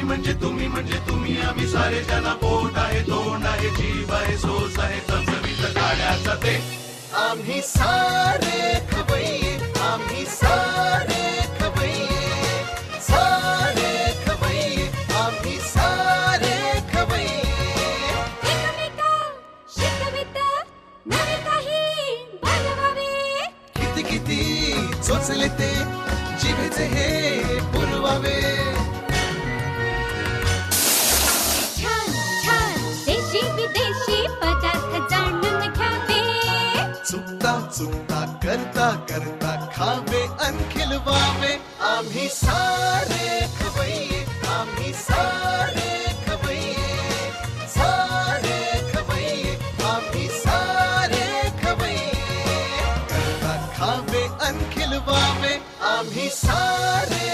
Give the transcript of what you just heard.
तुम्ही आम्ही सारे जना पोट आहे तोंड आहे जीव आहे सोस आहे चमचमीत गाण्याचा ते आम्ही सारे खवय्ये आम्ही सारे खवय्ये सारे खवय्ये आम्ही सारे खवय्ये एकमेका शिकवित नवे काही बनवावे किती किती चोचले ते जिभेचे हे पुरवावे छान छान देशी विदेशी पदार्थ जाणून घ्यावे चुकता चुकता करता करता खावे अन खिलवावे आम्ही सारे खवय्ये आम्ही सारे खवय्ये सारे खवय्ये आम्ही सारे खवय्ये करता खावे अन खिलवावे आम्ही सारे